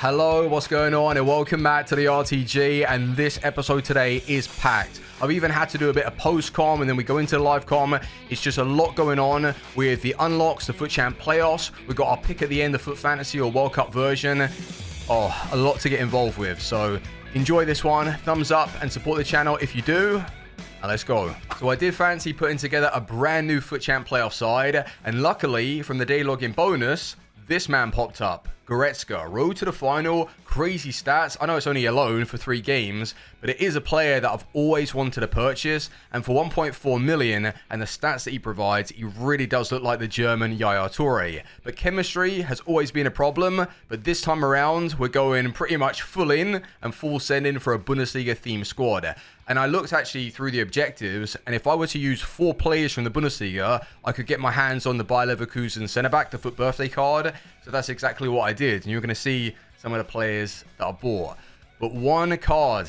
Hello, what's going on, and welcome back to the RTG. And this episode today is packed. I've even had to do a bit of post-com, and then we go into the live-com. It's just a lot going on with the unlocks, the FUT Champ playoffs. We've got our pick at the end, the FUT Fantasy or World Cup version. Oh, a lot to get involved with. So enjoy this one. Thumbs up and support the channel if you do. And let's go. So I did fancy putting together a brand new FUT Champ playoff side. And luckily, from the day login bonus, this man popped up. Goretzka, road to the final, crazy stats. I know it's only a loan for 3 games, but it is a player that I've always wanted to purchase. And for 1.4 million and the stats that he provides, he really does look like the German Yaya Toure. But chemistry has always been a problem, but this time around, we're going pretty much full in and full send in for a Bundesliga themed squad. And I looked actually through the objectives, and if I were to use 4 players from the Bundesliga, I could get my hands on the Bayer Leverkusen centre-back, the FUT birthday card. So that's exactly what I did. And you're going to see some of the players that I bought. But one card,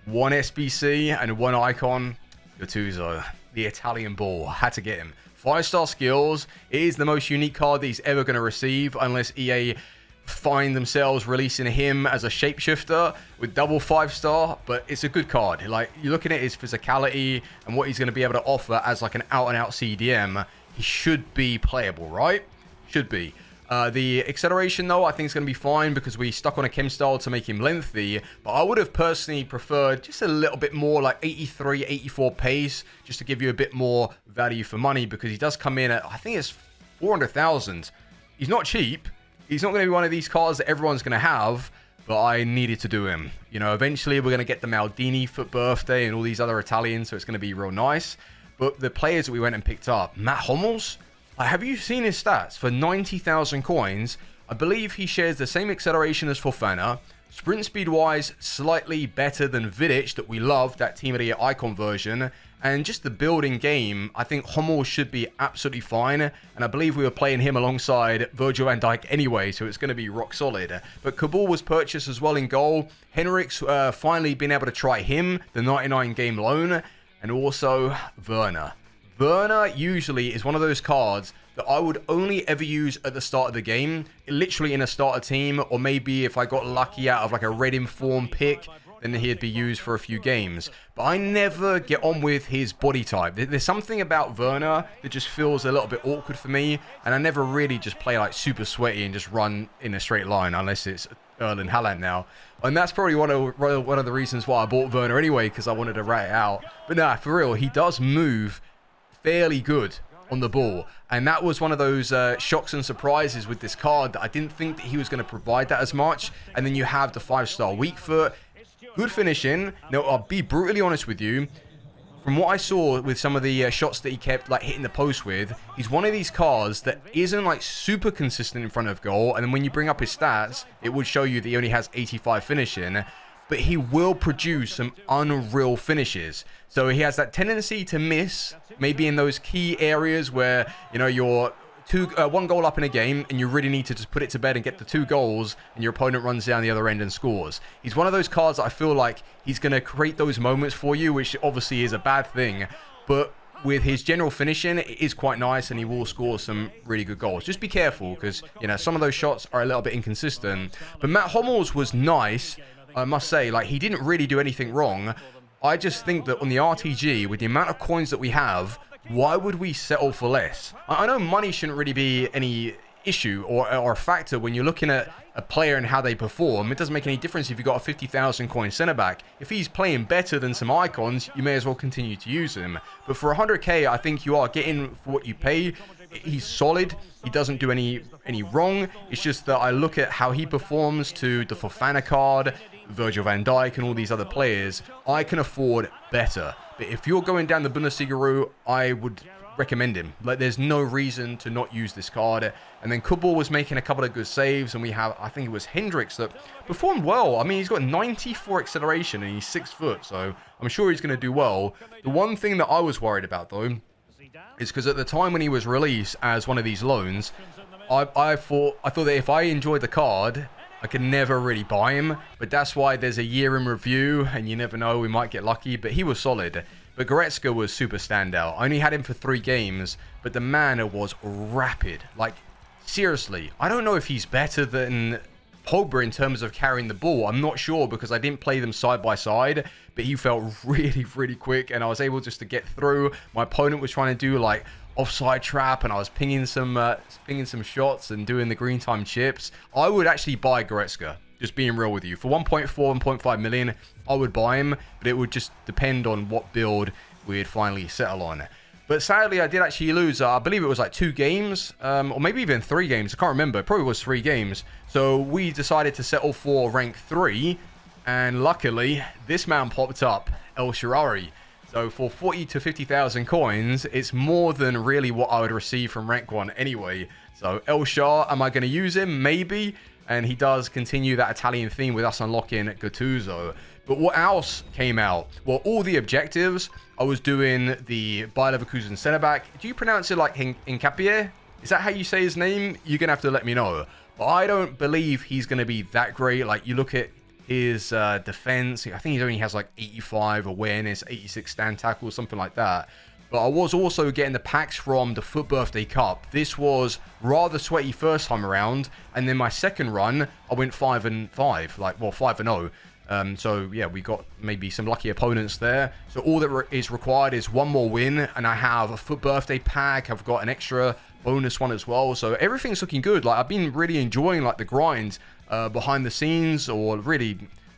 one SBC, and one icon, Gattuso, the Italian ball. Had to get him. 5-star skills. It is the most unique card that he's ever going to receive, unless EA find themselves releasing him as a shapeshifter with double 5-star. But it's a good card. Like, you're looking at his physicality and what he's going to be able to offer as like an out-and-out CDM. He should be playable, right? Should be. The acceleration, though, I think is going to be fine because we stuck on a chem style to make him lengthy. But I would have personally preferred just a little bit more, like 83, 84 pace, just to give you a bit more value for money, because he does come in at, I think it's 400,000. He's not cheap. He's not going to be one of these cars that everyone's going to have, but I needed to do him. You know, eventually we're going to get the Maldini FUT birthday and all these other Italians, so it's going to be real nice. But the players that we went and picked up, Hummels, have you seen his stats? For 90,000 coins, I believe he shares the same acceleration as Fofana. Sprint speed-wise, slightly better than Vidic that we love, that Team of the Year icon version. And just the building game, I think Hummels should be absolutely fine. And I believe we were playing him alongside Virgil van Dijk anyway, so it's going to be rock solid. But Kabul was purchased as well in goal. Henrik's finally been able to try him, the 99-game loan. And also Werner. Werner usually is one of those cards that I would only ever use at the start of the game, literally in a starter team, or maybe if I got lucky out of like a red informed pick, then he'd be used for a few games. But I never get on with his body type. There's something about Werner that just feels a little bit awkward for me, and I never really just play like super sweaty and just run in a straight line, unless it's Erling Haaland now. And that's probably one of the reasons why I bought Werner anyway, because I wanted to rat it out. But nah, for real, he does move fairly good on the ball, and that was one of those shocks and surprises with this card, that I didn't think that he was going to provide that as much. And then you have the 5-star weak foot, good finishing. Now I'll be brutally honest with you, from what I saw with some of the shots that he kept like hitting the post with, he's one of these cards that isn't like super consistent in front of goal, and then when you bring up his stats, it would show you that he only has 85 finishing. But he will produce some unreal finishes. So he has that tendency to miss, maybe in those key areas where, you know, you're 1 goal up in a game and you really need to just put it to bed and get the 2 goals, and your opponent runs down the other end and scores. He's one of those cards that I feel like he's going to create those moments for you, which obviously is a bad thing. But with his general finishing, it is quite nice, and he will score some really good goals. Just be careful, because, you know, some of those shots are a little bit inconsistent. But Hummels was nice. I must say, like, he didn't really do anything wrong. I just think that on the RTG, with the amount of coins that we have, why would we settle for less? I know money shouldn't really be any issue or a factor when you're looking at a player and how they perform. It doesn't make any difference if you've got a 50,000 coin centre-back. If he's playing better than some icons, you may as well continue to use him. But for 100k, I think you are getting for what you pay. He's solid. He doesn't do any wrong. It's just that I look at how he performs to the Fofana card, Virgil van Dijk, and all these other players. I can afford better. But if you're going down the Bundesliga route, I would recommend him. Like, there's no reason to not use this card. And then Kabul was making a couple of good saves, and we have, I think it was Hendricks that performed well. I mean, he's got 94 acceleration and he's 6 foot, so I'm sure he's going to do well. The one thing that I was worried about, though, is because at the time when he was released as one of these loans, I thought that if I enjoyed the card, I could never really buy him. But that's why there's a year in review, and you never know, we might get lucky. But he was solid. But Goretzka was super standout. I only had him for 3 games, but the man was rapid. Like, seriously, I don't know if he's better than Pogba in terms of carrying the ball. I'm not sure because I didn't play them side by side, but he felt really, really quick, and I was able just to get through. My opponent was trying to do like offside trap, and I was pinging some shots and doing the green time chips. I would actually buy Goretzka, just being real with you. For 1.4, 1.5 million, I would buy him, but it would just depend on what build we'd finally settle on. But sadly, I did actually lose, I believe it was like 2 games, or maybe even 3 games. I can't remember. It probably was 3 games. So we decided to settle for rank 3. And luckily, this man popped up, El Shaarawy. So for 40 to 50,000 coins, it's more than really what I would receive from rank 1 anyway. So El Shar, am I going to use him? Maybe. And he does continue that Italian theme with us unlocking Gattuso. But what else came out? Well, all the objectives. I was doing the Bayer Leverkusen centre-back. Do you pronounce it like Hincapié? Is that how you say his name? You're going to have to let me know. But I don't believe he's going to be that great. Like, you look at his defense. I think he only has like 85 awareness, 86 stand tackles, something like that. But I was also getting the packs from the FUT Birthday Cup. This was rather sweaty first time around. And then my second run, I went 5-5. Like, well, 5-0. So yeah, we got maybe some lucky opponents there. So all that is required is one more win, and I have a FUT Birthday pack. I've got an extra bonus one as well. So everything's looking good. Like, I've been really enjoying like the grind behind the scenes, or really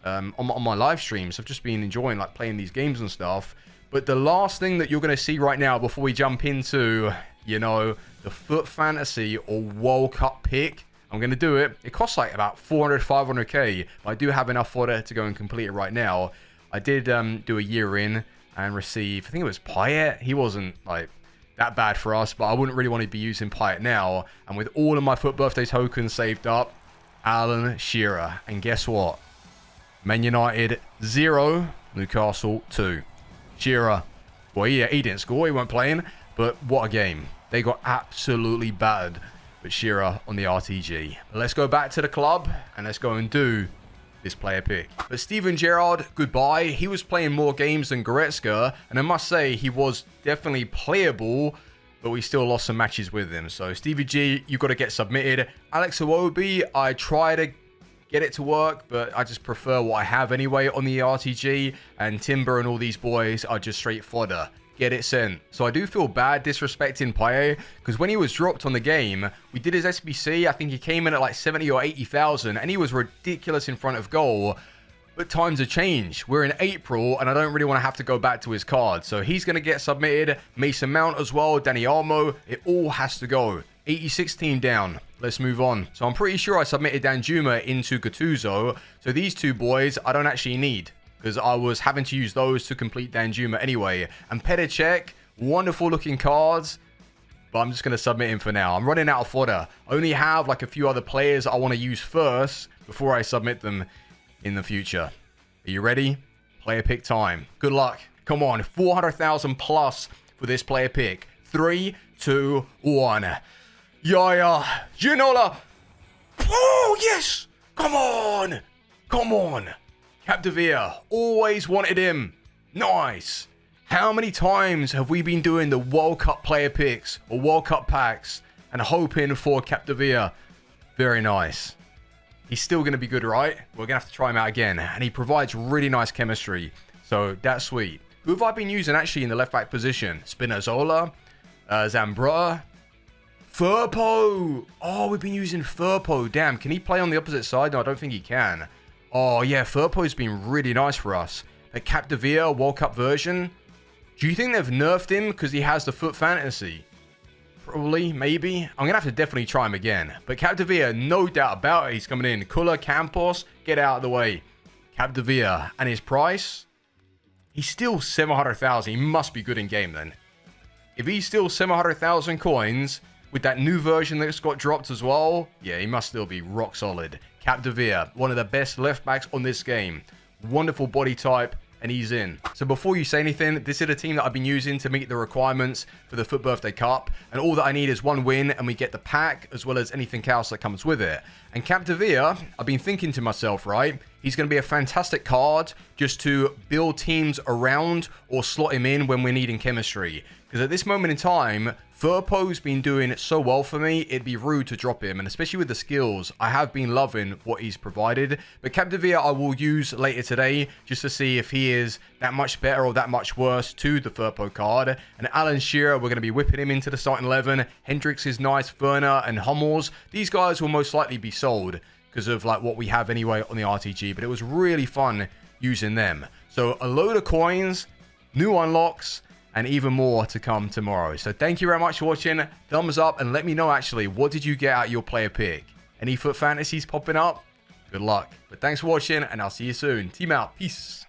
on my live streams. I've just been enjoying like playing these games and stuff. But the last thing that you're going to see right now before we jump into, you know, the FUT Fantasy or World Cup pick, I'm going to do it. It costs like about 400, 500k. But I do have enough fodder to go and complete it right now. I did do a year in and receive, I think it was Payet. He wasn't like that bad for us, but I wouldn't really want to be using Payet now. And with all of my FUT Birthday tokens saved up, Alan Shearer. And guess what? Man United 0, Newcastle 2. Shearer, well, he didn't score. He weren't playing. But what a game. They got absolutely battered. But Shearer on the RTG. Let's go back to the club and let's go and do this player pick. But Steven Gerrard, goodbye. He was playing more games than Goretzka, and I must say he was definitely playable, but we still lost some matches with him. So Stevie G, you got to get submitted. Alex Iwobi, I try to get it to work, but I just prefer what I have anyway on the RTG, and Timber and all these boys are just straight fodder. Get it sent. So I do feel bad disrespecting Payet, because when he was dropped on the game, we did his SBC. I think he came in at like 70 or 80,000, and he was ridiculous in front of goal. But times have changed. We're in April, and I don't really want to have to go back to his card. So he's going to get submitted. Mason Mount as well. Danny Olmo. It all has to go. 86 team down. Let's move on. So I'm pretty sure I submitted Danjuma into Gattuso. So these two boys I don't actually need, because I was having to use those to complete Danjuma anyway. And Petacek, wonderful looking cards, but I'm just going to submit him for now. I'm running out of fodder. I only have like a few other players I want to use first before I submit them in the future. Are you ready? Player pick time. Good luck. Come on, 400,000 plus for this player pick. 3, 2, 1. Yaya Ginola. Oh, yes. Come on. Come on. Capdevere, always wanted him. Nice. How many times have we been doing the World Cup player picks or World Cup packs and hoping for Capdevere? Very nice. He's still going to be good, right? We're going to have to try him out again. And he provides really nice chemistry. So that's sweet. Who have I been using actually in the left back position? Spinazzola, Zambrotta, Firpo. Oh, we've been using Firpo. Damn, can he play on the opposite side? No, I don't think he can. Oh, yeah, Firpo's been really nice for us. The Capdevere World Cup version. Do you think they've nerfed him because he has the FUT Fantasy? Probably, maybe. I'm going to have to definitely try him again. But Capdevere, no doubt about it, he's coming in. Kula Campos, get out of the way. Capdevere. And his price? He's still 700,000. He must be good in game then. If he's still 700,000 coins, with that new version that's got dropped as well, yeah, he must still be rock solid. Capdevere, one of the best left backs on this game. Wonderful body type, and he's in. So before you say anything, this is a team that I've been using to meet the requirements for the FUT Birthday Cup, and all that I need is one win, and we get the pack, as well as anything else that comes with it. And Capdevere, I've been thinking to myself, right, he's going to be a fantastic card just to build teams around or slot him in when we're needing chemistry. Because at this moment in time, Firpo's been doing so well for me, it'd be rude to drop him. And especially with the skills, I have been loving what he's provided. But Capdevia I will use later today just to see if he is that much better or that much worse to the Firpo card. And Alan Shearer, we're going to be whipping him into the starting 11. Hendricks is nice. Werner and Hummels. These guys will most likely be sold because of like what we have anyway on the RTG. But it was really fun using them. So a load of coins, new unlocks, and even more to come tomorrow. So thank you very much for watching. Thumbs up and let me know actually, what did you get out of your player pick? Any FUT fantasies popping up? Good luck. But thanks for watching and I'll see you soon. Team out. Peace.